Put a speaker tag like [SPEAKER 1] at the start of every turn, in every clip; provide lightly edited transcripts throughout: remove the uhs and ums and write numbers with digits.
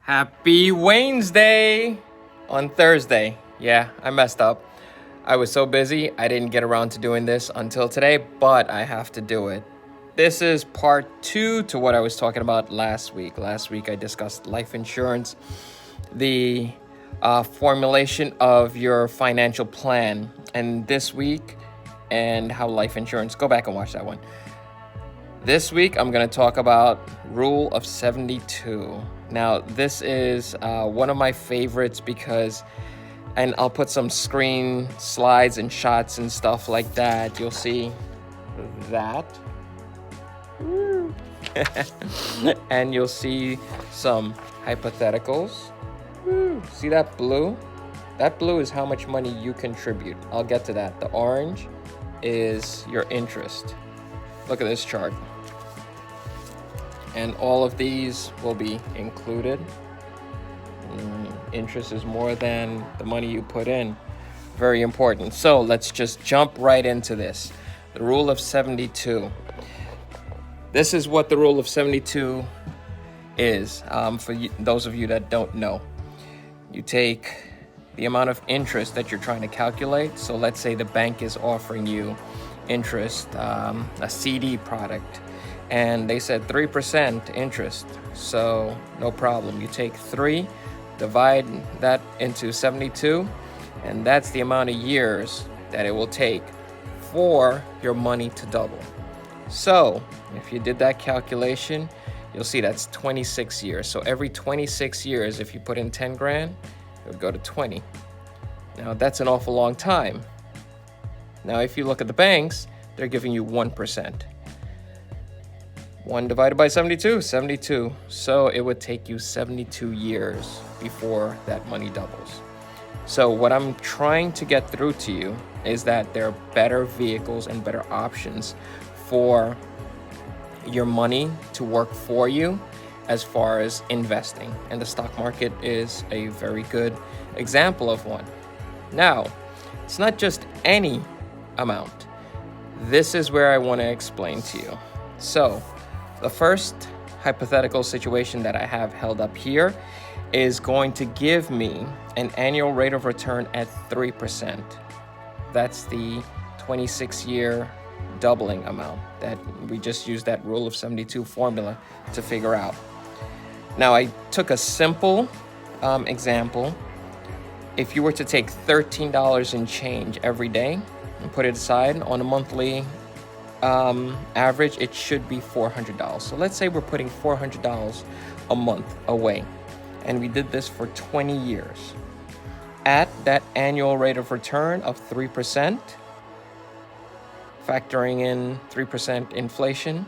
[SPEAKER 1] Happy Waynesday on Thursday. Yeah, I messed up. I was so busy, I didn't get around to doing this until today, but I have to do it. This is part 2 to what I was talking about last week. Last week I discussed life insurance, the formulation of your financial plan, and this week, and how life insurance, go back and watch that one. This week, I'm going to talk about Rule of 72. Now, this is one of my favorites because, and I'll put some screen slides and shots and stuff like that. You'll see that. And you'll see some hypotheticals. See that blue? That blue is how much money you contribute. I'll get to that. The orange is your interest. Look at this chart. And all of these will be included. Interest is more than the money you put in. Very important. So let's just jump right into this. The Rule of 72. This is what the Rule of 72 is. For those of you that don't know. You take the amount of interest that you're trying to calculate. So let's say the bank is offering you interest, a CD product, and they said 3% interest. So no problem. You take 3, divide that into 72, and that's the amount of years that it will take for your money to double. So if you did that calculation, you'll see that's 26 years. So every 26 years, if you put in 10 grand, it would go to 20. Now that's an awful long time. Now if you look at the banks, they're giving you 1%. 1 divided by 72, 72. So it would take you 72 years before that money doubles. So what I'm trying to get through to you is that there are better vehicles and better options for your money to work for you as far as investing. And the stock market is a very good example of one. Now, it's not just any amount. This is where I want to explain to you. So, the first hypothetical situation that I have held up here is going to give me an annual rate of return at 3%. That's the 26-year doubling amount that we just used that Rule of 72 formula to figure out. Now, I took a simple example. If you were to take $13 in change every day and put it aside on a monthly average, it should be $400. So let's say we're putting $400 a month away, and we did this for 20 years. At that annual rate of return of 3%, factoring in 3% inflation,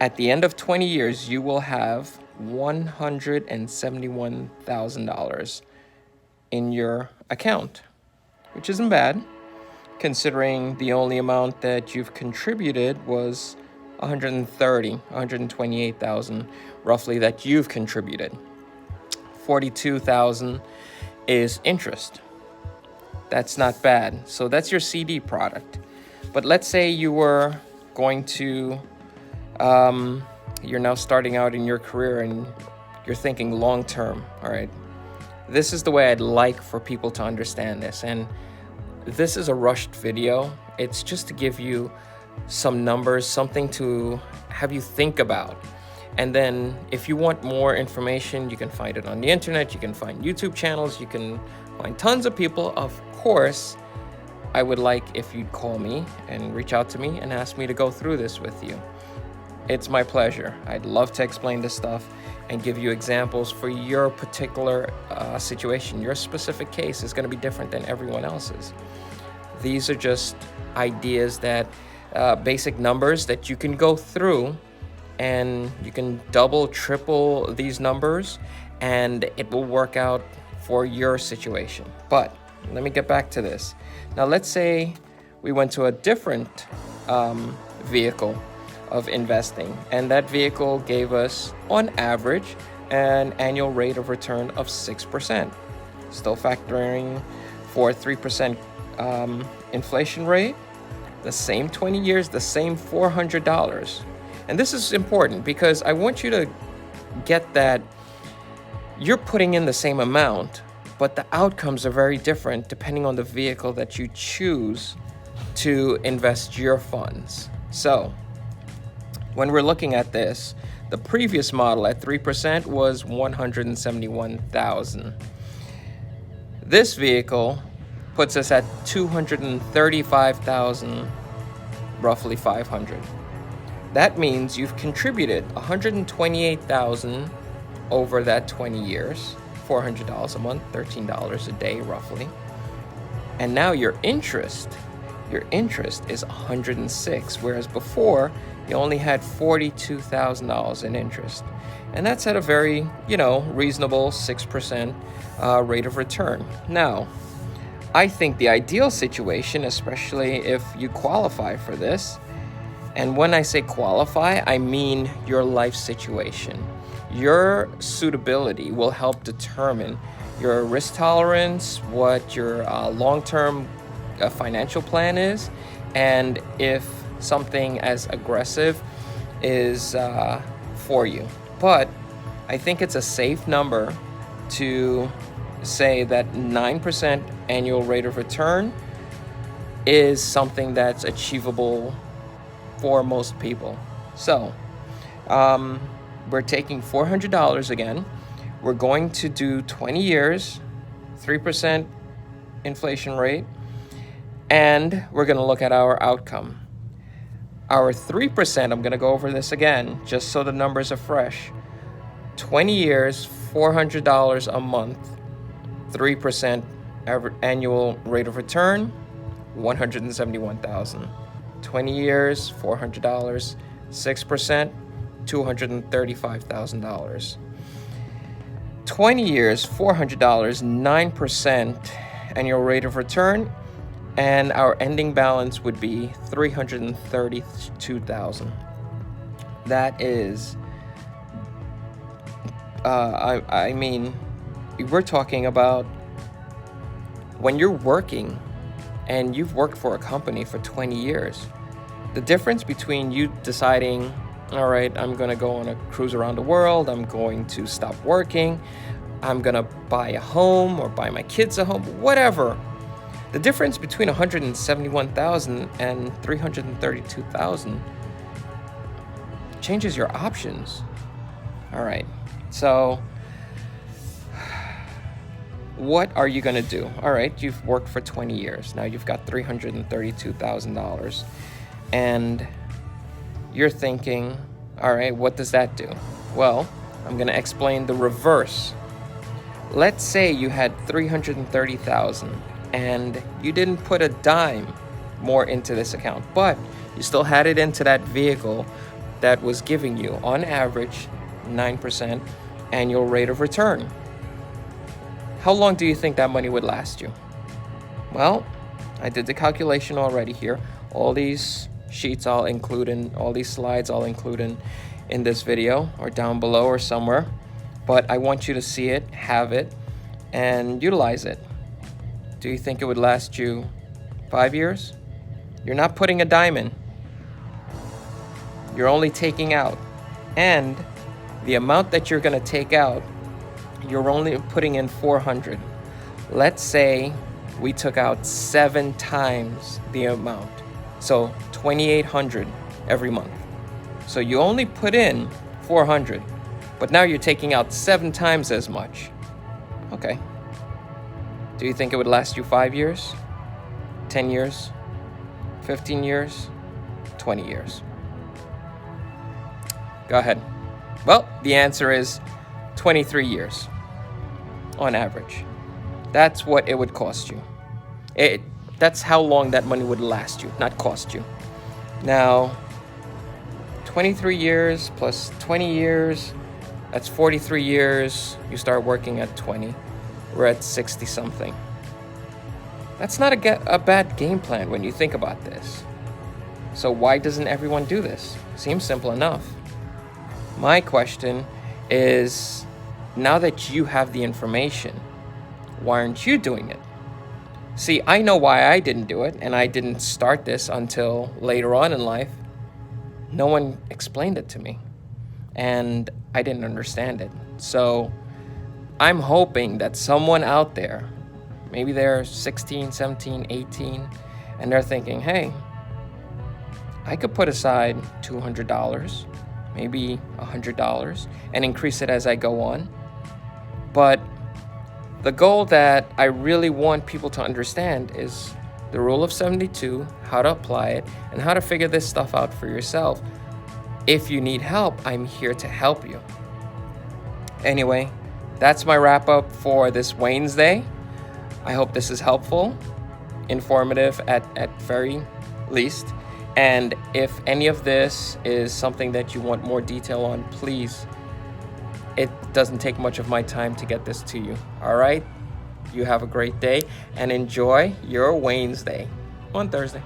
[SPEAKER 1] at the end of 20 years, you will have $171,000 in your account, which isn't bad, considering the only amount that you've contributed was $128,000 roughly that you've contributed. $42,000 is interest. That's not bad. So that's your CD product. But let's say you were going to, you're now starting out in your career and you're thinking long term. All right. This is the way I'd like for people to understand this. And this is a rushed video. It's just to give you some numbers, something to have you think about. And then if you want more information, you can find it on the internet. You can find YouTube channels. You can find tons of people. Of course, I would like if you'd call me and reach out to me and ask me to go through this with you. It's my pleasure. I'd love to explain this stuff and give you examples for your particular situation. Your specific case is going to be different than everyone else's. These are just ideas that, basic numbers that you can go through, and you can double, triple these numbers, and it will work out for your situation. But let me get back to this. Now, let's say we went to a different vehicle of investing, and that vehicle gave us, on average, an annual rate of return of 6%. Still factoring for 3% inflation rate, the same 20 years, the same $400. And this is important because I want you to get that you're putting in the same amount, but the outcomes are very different depending on the vehicle that you choose to invest your funds. So when we're looking at this, the previous model at 3% was $171,000. This vehicle puts us at $235,000, roughly $500. That means you've contributed $128,000 over that 20 years, $400 a month, $13 a day roughly. And now your interest is $106,000, whereas before you only had $42,000 in interest. And that's at a very, reasonable 6% rate of return. Now, I think the ideal situation, especially if you qualify for this, and when I say qualify, I mean your life situation. Your suitability will help determine your risk tolerance, what your long-term financial plan is, and if something as aggressive is for you. But I think it's a safe number to say that 9% annual rate of return is something that's achievable for most people. So we're taking $400 again. We're going to do 20 years, 3% inflation rate, and we're going to look at our outcome. Our 3%, I'm going to go over this again, just so the numbers are fresh. 20 years, $400 a month, 3% annual rate of return, $171,000. 20 years, $400, 6%, $235,000. 20 years, $400, 9% annual rate of return, and our ending balance would be $332,000. That is, I mean, we're talking about when you're working and you've worked for a company for 20 years, the difference between you deciding, all right, I'm going to go on a cruise around the world, I'm going to stop working, I'm going to buy a home or buy my kids a home, whatever. The difference between $171,000 and $332,000 changes your options. All right, so what are you going to do? All right, you've worked for 20 years. Now you've got $332,000. And you're thinking, all right, what does that do? Well, I'm going to explain the reverse. Let's say you had $330,000 and you didn't put a dime more into this account, but you still had it into that vehicle that was giving you, on average, 9% annual rate of return. How long do you think that money would last you? Well, I did the calculation already here. All these sheets I'll include in, all these slides I'll include in this video or down below or somewhere. But I want you to see it, have it, and utilize it. Do you think it would last you 5 years? You're not putting a dime in. You're only taking out. And the amount that you're going to take out, you're only putting in 400. Let's say we took out 7 times the amount. So 2,800 every month. So you only put in 400, but now you're taking out 7 times as much. Okay. Do you think it would last you 5 years? 10 years? 15 years? 20 years? Go ahead. Well, the answer is 23 years on average. That's what it would cost you. That's how long that money would last you, not cost you. Now, 23 years plus 20 years, that's 43 years. You start working at 20. We're at 60 something. That's not a bad game plan when you think about this. So why doesn't everyone do this? Seems simple enough. My question is, now that you have the information, why aren't you doing it? See, I know why I didn't do it, and I didn't start this until later on in life. No one explained it to me, and I didn't understand it. So I'm hoping that someone out there, maybe they're 16, 17, 18, and they're thinking, hey, I could put aside $200, maybe $100, and increase it as I go on. But the goal that I really want people to understand is the rule of 72, how to apply it, and how to figure this stuff out for yourself. If you need help, I'm here to help you. Anyway, that's my wrap up for this Waynesday. I hope this is helpful, informative at very least. And if any of this is something that you want more detail on, please, it doesn't take much of my time to get this to you. All right? You have a great day and enjoy your Waynesday on Thursday.